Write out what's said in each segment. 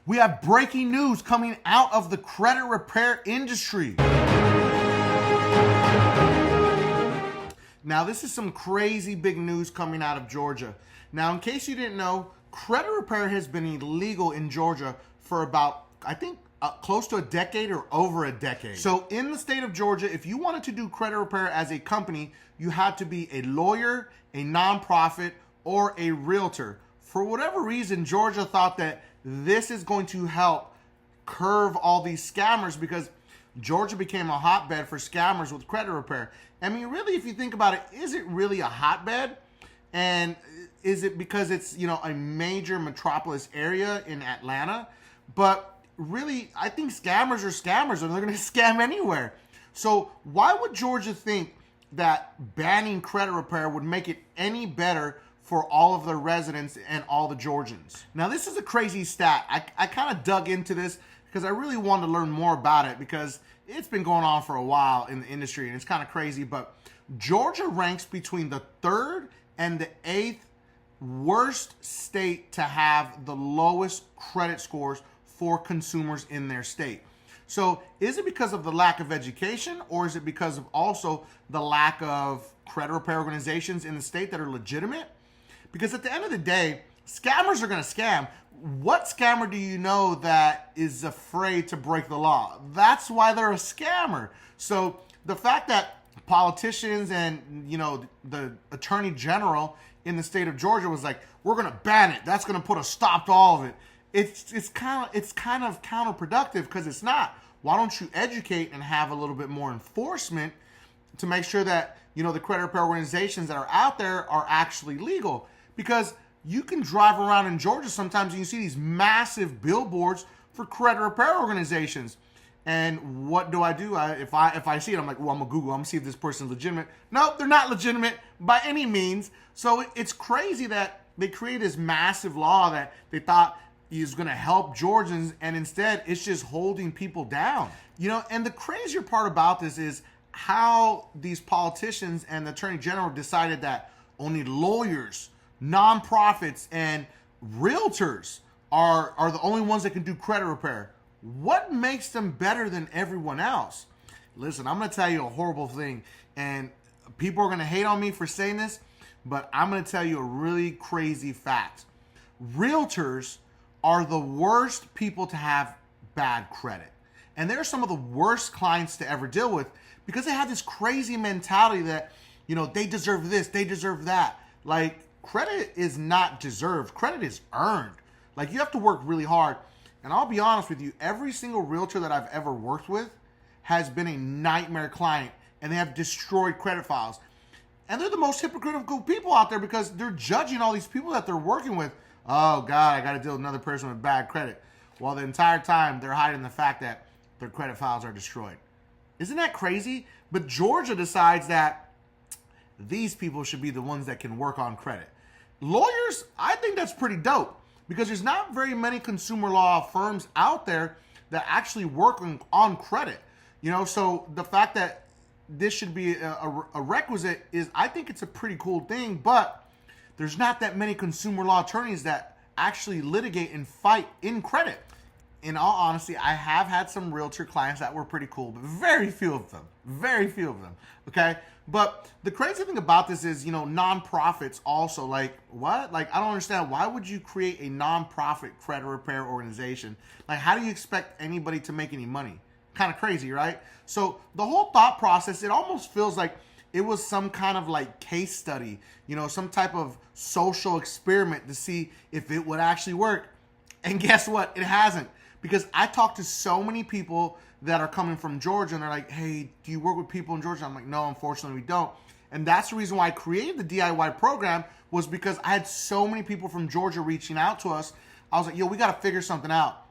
We have breaking news coming out of the credit repair industry. Now, this is some crazy big news coming out of Georgia. Now, in case you didn't know, credit repair has been illegal in Georgia for about, I think, close to a decade or over a decade. So in the state of Georgia, if you wanted to do credit repair as a company, you had to be a lawyer, a nonprofit, or a realtor. For whatever reason, Georgia thought that this is going to help curve all these scammers, because Georgia became a hotbed for scammers with credit repair. I mean, really, if you think about it, is it really a hotbed? And is it because it's, you know, a major metropolis area in Atlanta? But really, I think scammers are scammers, and they're going to scam anywhere. So why would Georgia think that banning credit repair would make it any better for all of the residents and all the Georgians? Now, this is a crazy stat. I kind of dug into this because I really wanted to learn more about it, because it's been going on for a while in the industry, and it's kind of crazy. But Georgia ranks between the 3rd and the 8th worst state to have the lowest credit scores for consumers in their state. So is it because of the lack of education, or is it because of also the lack of credit repair organizations in the state that are legitimate? Because at the end of the day, scammers are going to scam. What scammer do you know that is afraid to break the law? That's why they're a scammer. So the fact that politicians and, you know, the attorney general in the state of Georgia was like, we're going to ban it, that's going to put a stop to all of it. It's kind of counterproductive, because it's not. Why don't you educate and have a little bit more enforcement to make sure that, you know, the credit repair organizations that are out there are actually legal? Because you can drive around in Georgia sometimes and you see these massive billboards for credit repair organizations. And what do? If I see it, I'm like, well, I'm gonna Google, I'm gonna see if this person's legitimate. Nope, they're not legitimate by any means. So it's crazy that they created this massive law that they thought is going to help Georgians, and instead it's just holding people down. You know, and the crazier part about this is how these politicians and the attorney general decided that only lawyers, nonprofits, and realtors are the only ones that can do credit repair. What makes them better than everyone else? Listen, I'm going to tell you a horrible thing, and people are going to hate on me for saying this, but I'm going to tell you a really crazy fact. Realtors are the worst people to have bad credit. And they're some of the worst clients to ever deal with, because they have this crazy mentality that, you know, they deserve this, they deserve that. Like, credit is not deserved. Credit is earned. Like, you have to work really hard. And I'll be honest with you, every single realtor that I've ever worked with has been a nightmare client, and they have destroyed credit files. And they're the most hypocritical people out there, because they're judging all these people that they're working with. Oh God, I got to deal with another person with bad credit. While the entire time they're hiding the fact that their credit files are destroyed. Isn't that crazy? But Georgia decides that these people should be the ones that can work on credit. Lawyers, I think that's pretty dope, because there's not very many consumer law firms out there that actually work on credit. You know, so the fact that this should be a requisite is, I think it's a pretty cool thing, but there's not that many consumer law attorneys that actually litigate and fight in credit. In all honesty, I have had some realtor clients that were pretty cool, but very few of them, okay? But the crazy thing about this is, you know, nonprofits also, like, what? Like, I don't understand. Why would you create a nonprofit credit repair organization? Like, how do you expect anybody to make any money? Kind of crazy, right? So the whole thought process, it almost feels like it was some kind of like case study, you know, some type of social experiment to see if it would actually work. And guess what? It hasn't. Because I talked to so many people that are coming from Georgia, and they're like, hey, do you work with people in Georgia? I'm like, no, unfortunately we don't. And that's the reason why I created the DIY program, was because I had so many people from Georgia reaching out to us. I was like, yo, we got to figure something out.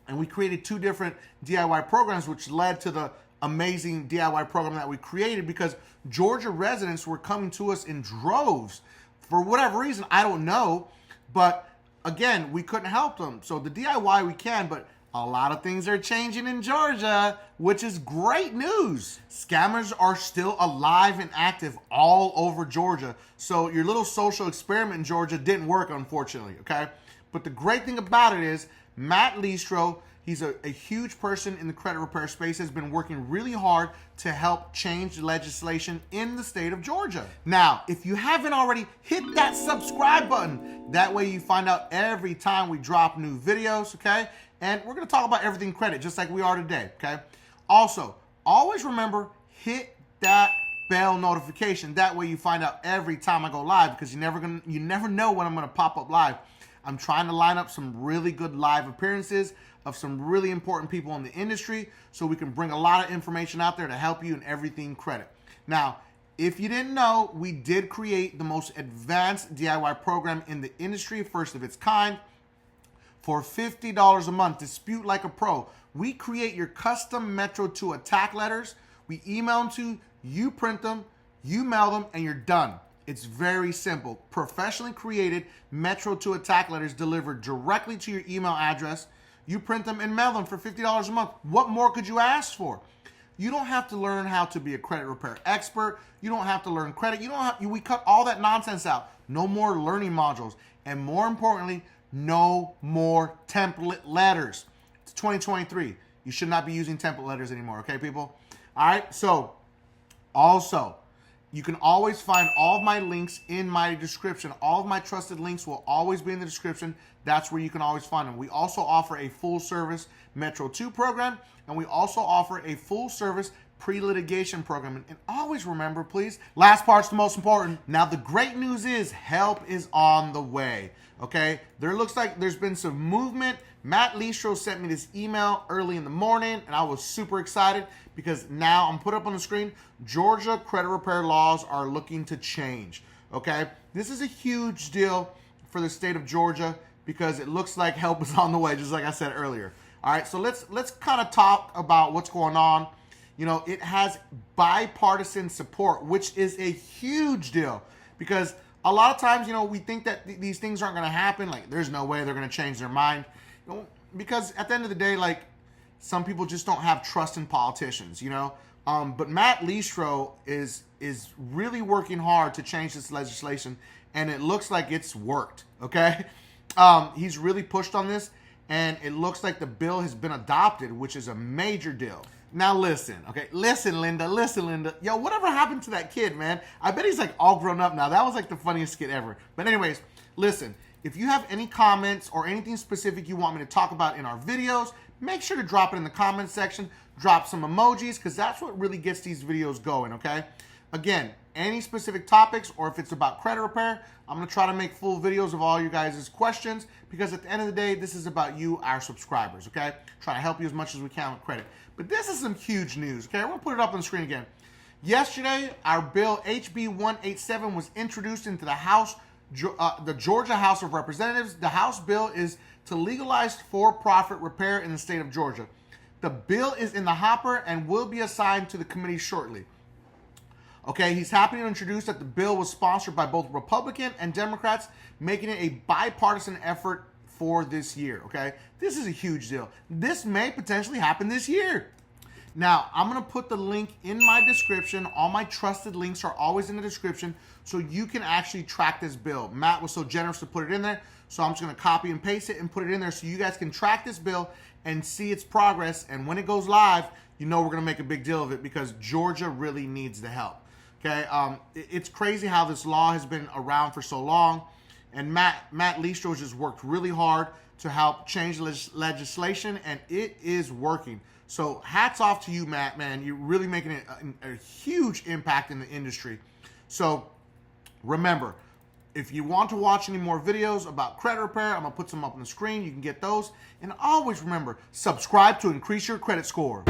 And we created 2 different DIY programs, which led to the amazing DIY program that we created, because Georgia residents were coming to us in droves. For whatever reason, I don't know. But again, we couldn't help them. So the DIY we can, but a lot of things are changing in Georgia, which is great news. Scammers are still alive and active all over Georgia. So your little social experiment in Georgia didn't work, unfortunately, okay? But the great thing about it is Matt Listro, he's a huge person in the credit repair space, has been working really hard to help change legislation in the state of Georgia. Now, if you haven't already, hit that subscribe button. That way you find out every time we drop new videos, okay? And we're gonna talk about everything credit, just like we are today, okay? Also, always remember, hit that bell notification. That way you find out every time I go live, because you never know when I'm gonna pop up live. I'm trying to line up some really good live appearances of some really important people in the industry so we can bring a lot of information out there to help you in everything credit. Now, if you didn't know, we did create the most advanced DIY program in the industry, first of its kind, for $50 a month. Dispute like a pro. We create your custom Metro 2 attack letters. We email them to you, print them, you mail them, and you're done. It's very simple. Professionally created Metro 2 attack letters delivered directly to your email address. You print them and mail them for $50 a month. What more could you ask for? You don't have to learn how to be a credit repair expert. You don't have to learn credit. We cut all that nonsense out. No more learning modules. And more importantly, no more template letters. It's 2023. You should not be using template letters anymore, okay, people? All right, so also, you can always find all of my links in my description. All of my trusted links will always be in the description. That's where you can always find them. We also offer a full-service Metro 2 program, and we also offer a full-service pre-litigation program. And always remember, please, last part's the most important. Now, the great news is help is on the way, okay? There looks like there's been some movement. Matt Listro sent me this email early in the morning, and I was super excited because now I'm put up on the screen. Georgia credit repair laws are looking to change, okay? This is a huge deal for the state of Georgia because it looks like help is on the way, just like I said earlier. All right, so let's kind of talk about what's going on. You know, it has bipartisan support, which is a huge deal because a lot of times, you know, we think that these things aren't going to happen. Like, there's no way they're going to change their mind. You know, because at the end of the day, like, some people just don't have trust in politicians, you know. But Matt Listro is really working hard to change this legislation, and it looks like it's worked, okay? He's really pushed on this, and it looks like the bill has been adopted, which is a major deal. Now listen, okay? Listen, Linda. Yo, whatever happened to that kid, man? I bet he's like all grown up now. That was like the funniest skit ever. But anyways, listen, if you have any comments or anything specific you want me to talk about in our videos, make sure to drop it in the comments section. Drop some emojis, because that's what really gets these videos going, okay? Again, any specific topics, or if it's about credit repair, I'm going to try to make full videos of all you guys' questions, because at the end of the day, this is about you, our subscribers, okay? Trying to help you as much as we can with credit. But this is some huge news, okay? I'm going to put it up on the screen again. Yesterday, our bill HB 187 was introduced into the House, the Georgia House of Representatives. The House bill is to legalize for-profit repair in the state of Georgia. The bill is in the hopper and will be assigned to the committee shortly. Okay, he's happy to introduce that the bill was sponsored by both Republican and Democrats, making it a bipartisan effort for this year, okay? This is a huge deal. This may potentially happen this year. Now, I'm going to put the link in my description. All my trusted links are always in the description, so you can actually track this bill. Matt was so generous to put it in there, so I'm just going to copy and paste it and put it in there so you guys can track this bill and see its progress. And when it goes live, you know we're going to make a big deal of it because Georgia really needs the help. Okay, it's crazy how this law has been around for so long, and Matt Listro just worked really hard to help change legislation, and it is working. So hats off to you, Matt, man. You're really making a huge impact in the industry. So remember, if you want to watch any more videos about credit repair, I'm going to put some up on the screen. You can get those. And always remember, subscribe to increase your credit score.